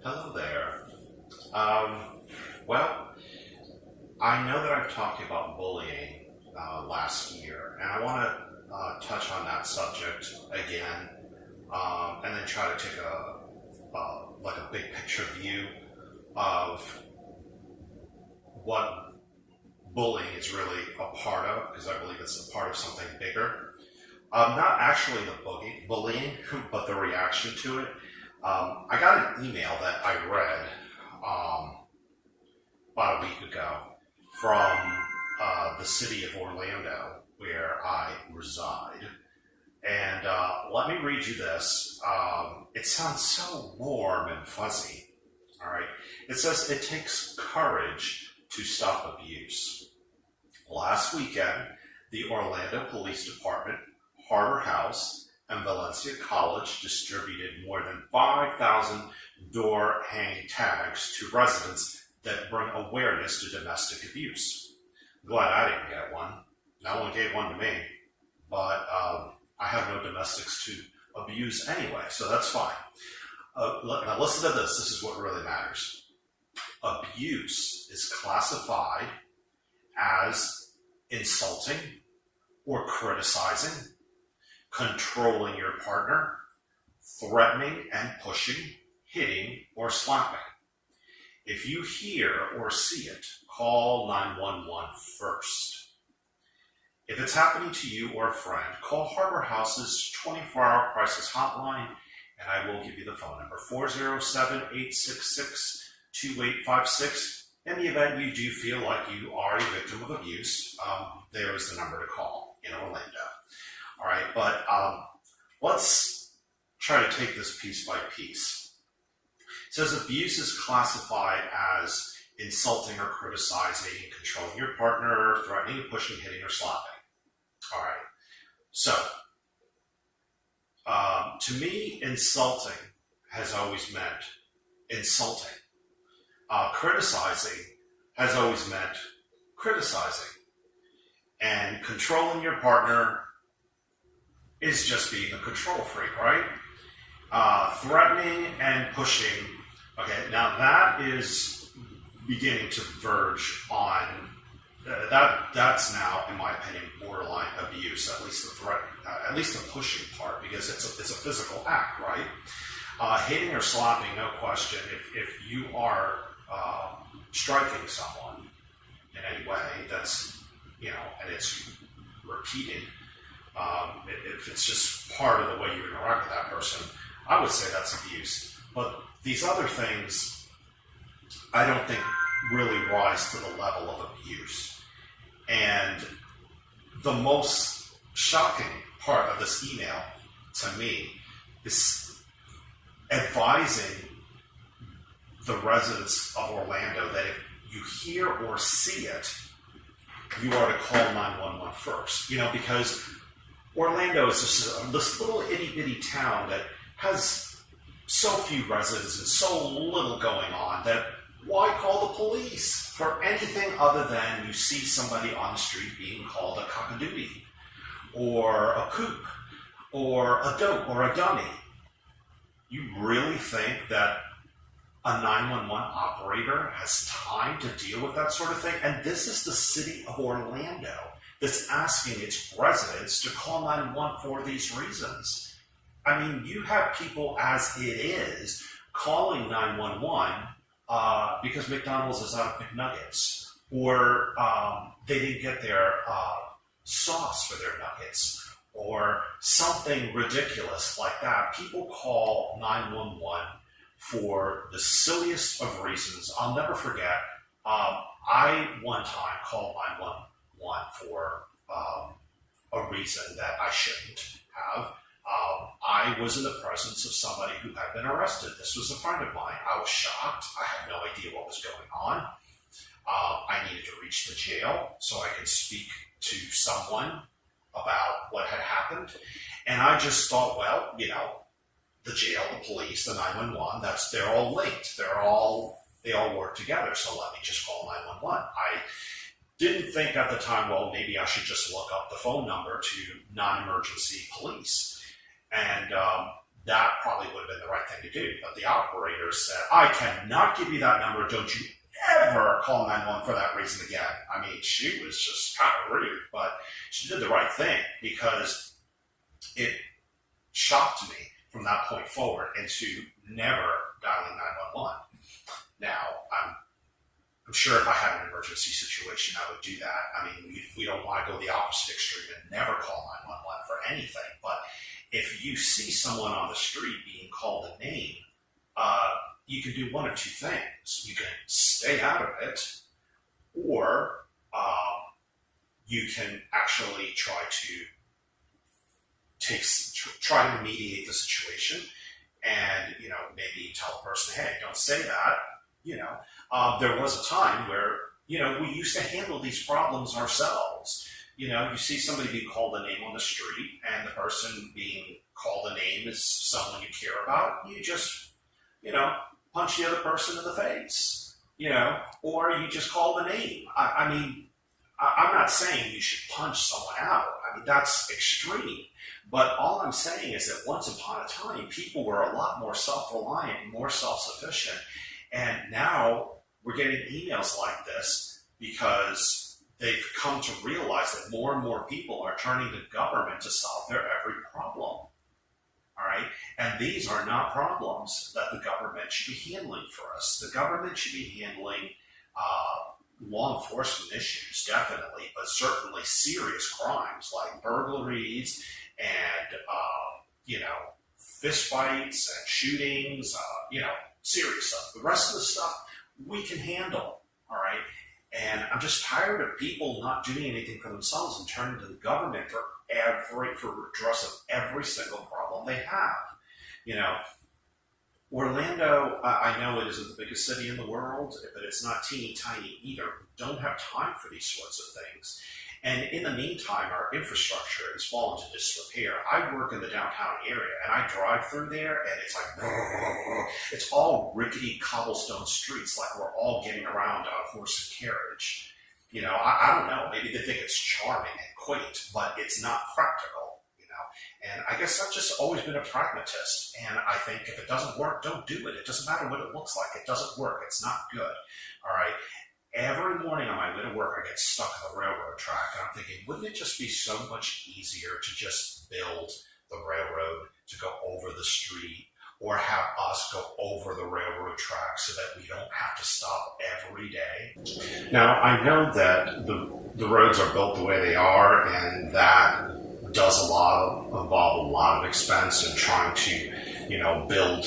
Hello there. Well, I know that I've talked about bullying last year, and I want to touch on that subject again, and then try to take a big picture view of what bullying is really a part of, because I believe it's a part of something bigger. Not actually the bullying, but the reaction to it. I got an email that I read about a week ago from the city of Orlando, where I reside. And let me read you this. It sounds so warm and fuzzy. All right. It says, "It takes courage to stop abuse." Last weekend, the Orlando Police Department, Harbor House, and Valencia College distributed more than 5,000 door hang tags to residents that bring awareness to domestic abuse. Glad I didn't get one. No one gave one to me, but I have no domestics to abuse anyway, so that's fine. Now listen to this. This is what really matters. Abuse is classified as insulting or criticizing, controlling your partner, threatening and pushing, hitting or slapping. If you hear or see it, call 911 first. If it's happening to you or a friend, call Harbor House's 24-hour crisis hotline, and I will give you the phone number, 407-866-2856. In the event you do feel like you are a victim of abuse, there is the number to call in Orlando. All right, but let's try to take this piece by piece. It says abuse is classified as insulting or criticizing, controlling your partner, threatening, pushing, hitting, or slapping. All right, so to me, insulting has always meant insulting. Criticizing has always meant criticizing. And controlling your partner is just being a control freak, right? Threatening and pushing. Okay, now that is beginning to verge on that's now, in my opinion, borderline abuse. At least the threat, at least the pushing part, because it's a physical act, right? Hitting or slapping, no question. If you are striking someone in any way, that's and it's repeated. If it's just part of the way you interact with that person, I would say that's abuse. But these other things, I don't think really rise to the level of abuse. And the most shocking part of this email to me is advising the residents of Orlando that if you hear or see it, you are to call 911 first. Because Orlando is just this little itty-bitty town that has so few residents and so little going on that why call the police for anything other than you see somebody on the street being called a cockadoodie or a coop or a dope or a dummy? You really think that a 911 operator has time to deal with that sort of thing? And this is the city of Orlando that's asking its residents to call 911 for these reasons. I mean, you have people as it is calling 911 because McDonald's is out of McNuggets, or they didn't get their sauce for their nuggets, or something ridiculous like that. People call 911 for the silliest of reasons. I'll never forget, I one time called 911 for a reason that I shouldn't have. I was in the presence of somebody who had been arrested. This was a friend of mine. I was shocked. I had no idea what was going on. I needed to reach the jail so I could speak to someone about what had happened. And I just thought, well, the jail, the police, the 911, they're all linked. They all work together. So let me just call 911. I didn't think at the time, well, maybe I should just look up the phone number to non-emergency police. And that probably would have been the right thing to do. But the operator said, I cannot give you that number. Don't you ever call 911 for that reason again. I mean, she was just kind of rude, but she did the right thing because it shocked me from that point forward into never dialing 911. Now, I'm sure if I had an emergency situation, I would do that. I mean, we don't want to go the opposite extreme and never call 911 for anything. But if you see someone on the street being called a name, you can do one of two things. You can stay out of it, or you can actually try to mediate the situation, and maybe tell the person, hey, don't say that. There was a time where we used to handle these problems ourselves. You see somebody being called a name on the street, and the person being called a name is someone you care about. You just punch the other person in the face, or you just call the name. I mean, I'm not saying you should punch someone out. I mean, that's extreme. But all I'm saying is that once upon a time, people were a lot more self-reliant, more self-sufficient. And now we're getting emails like this because they've come to realize that more and more people are turning to government to solve their every problem. All right? And these are not problems that the government should be handling for us. The government should be handling law enforcement issues, definitely, but certainly serious crimes like burglaries and, fist fights and shootings, serious stuff. The rest of the stuff we can handle, all right? And I'm just tired of people not doing anything for themselves and turning to the government for redress of every single problem they have. Orlando, I know it isn't the biggest city in the world, but it's not teeny tiny either. We don't have time for these sorts of things. And in the meantime, our infrastructure has fallen to disrepair. I work in the downtown area, and I drive through there, and it's like, it's all rickety cobblestone streets, like we're all getting around on a horse and carriage. I don't know, maybe they think it's charming and quaint, but it's not practical. And I guess I've just always been a pragmatist, and I think if it doesn't work, don't do it. It doesn't matter what it looks like. It doesn't work. It's not good. All right? Every morning on my way to work, I get stuck on the railroad track, and I'm thinking, wouldn't it just be so much easier to just build the railroad to go over the street, or have us go over the railroad track so that we don't have to stop every day? Now, I know that the roads are built the way they are, and that does involve a lot of expense in trying to, build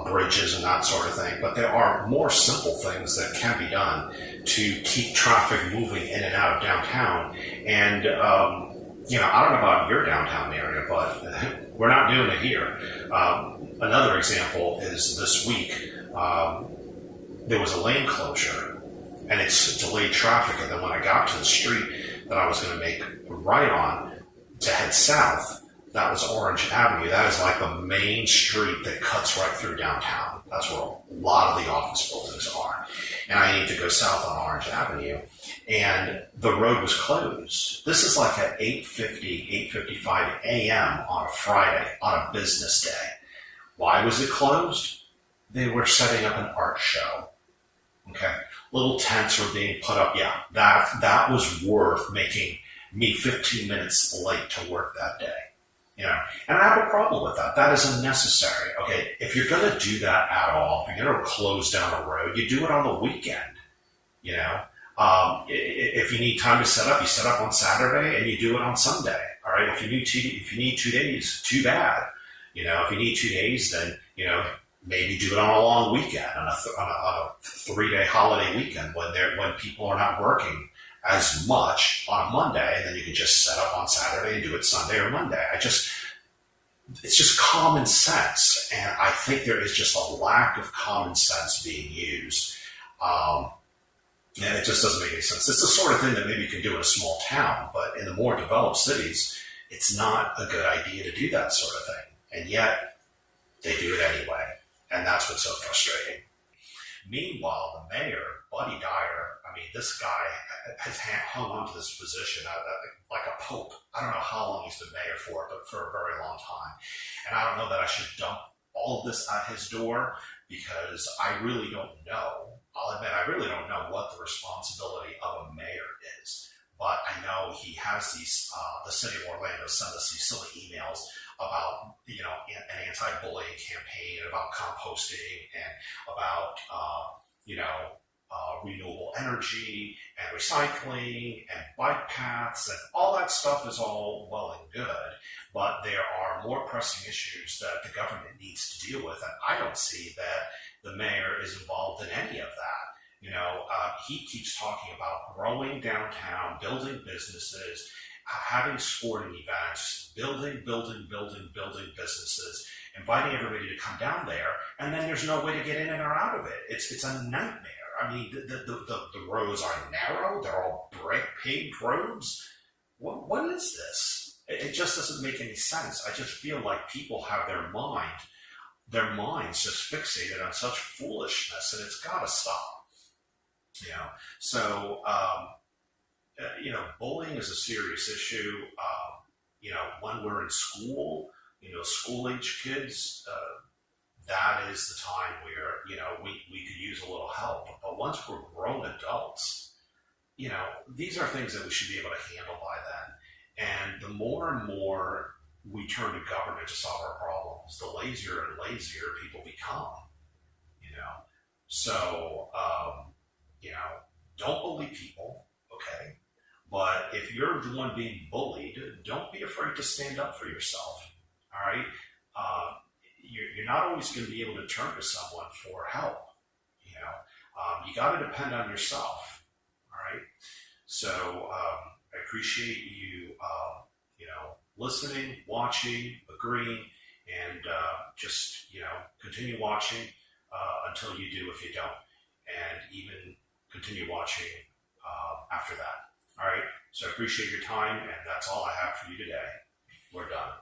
bridges and that sort of thing. But there are more simple things that can be done to keep traffic moving in and out of downtown. And, I don't know about your downtown area, but we're not doing it here. Another example is this week, there was a lane closure, and it's delayed traffic. And then when I got to the street that I was going to make a right on to head south, that was Orange Avenue. That is like the main street that cuts right through downtown. That's where a lot of the office buildings are. And I need to go south on Orange Avenue, and the road was closed. This is like at 8:55 a.m. on a Friday, on a business day. Why was it closed? They were setting up an art show. Okay, little tents were being put up. Yeah, that was worth making me 15 minutes late to work that day. And I have a problem with that. That is unnecessary. Okay, if you're going to do that at all, if you're going to close down a road, you do it on the weekend. If you need time to set up, you set up on Saturday and you do it on Sunday. All right, if you need 2 days, too bad. If you need 2 days, then maybe do it on a long weekend, on a 3-day holiday weekend when people are not working as much on a Monday, and then you can just set up on Saturday and do it Sunday or Monday. It's just common sense, and I think there is just a lack of common sense being used, and it just doesn't make any sense. It's the sort of thing that maybe you can do in a small town, but in the more developed cities, it's not a good idea to do that sort of thing, and yet they do it anyway, and that's what's so frustrating. Meanwhile, the mayor Buddy Dyer, I mean, this guy has hung on to this position like a pope. I don't know how long he's been mayor for, but for a very long time. And I don't know that I should dump all of this at his door, because I really don't know. I'll admit, I really don't know what the responsibility of a mayor is. But I know he has these, the city of Orlando sent us these silly emails about, an anti-bullying campaign, about composting, and about, renewable energy and recycling and bike paths, and all that stuff is all well and good. But there are more pressing issues that the government needs to deal with, and I don't see that the mayor is involved in any of that. He keeps talking about growing downtown, building businesses, having sporting events, building businesses, inviting everybody to come down there, and then there's no way to get in and or out of it. It's a nightmare. I mean, the roads are narrow. They're all paved roads. What is this? It just doesn't make any sense. I just feel like people have their minds just fixated on such foolishness, and it's got to stop. So bullying is a serious issue. When we're in school, school-age kids, that is the time where, we could use a little help. But once we're grown adults, these are things that we should be able to handle by then. And the more and more we turn to government to solve our problems, the lazier and lazier people become, So, don't bully people, okay? But if you're the one being bullied, don't be afraid to stand up for yourself, all right? You're not always going to be able to turn to someone for help, You got to depend on yourself, all right? So I appreciate you, listening, watching, agreeing, and just, continue watching until you do if you don't, and even continue watching after that. All right, so I appreciate your time, and that's all I have for you today. We're done.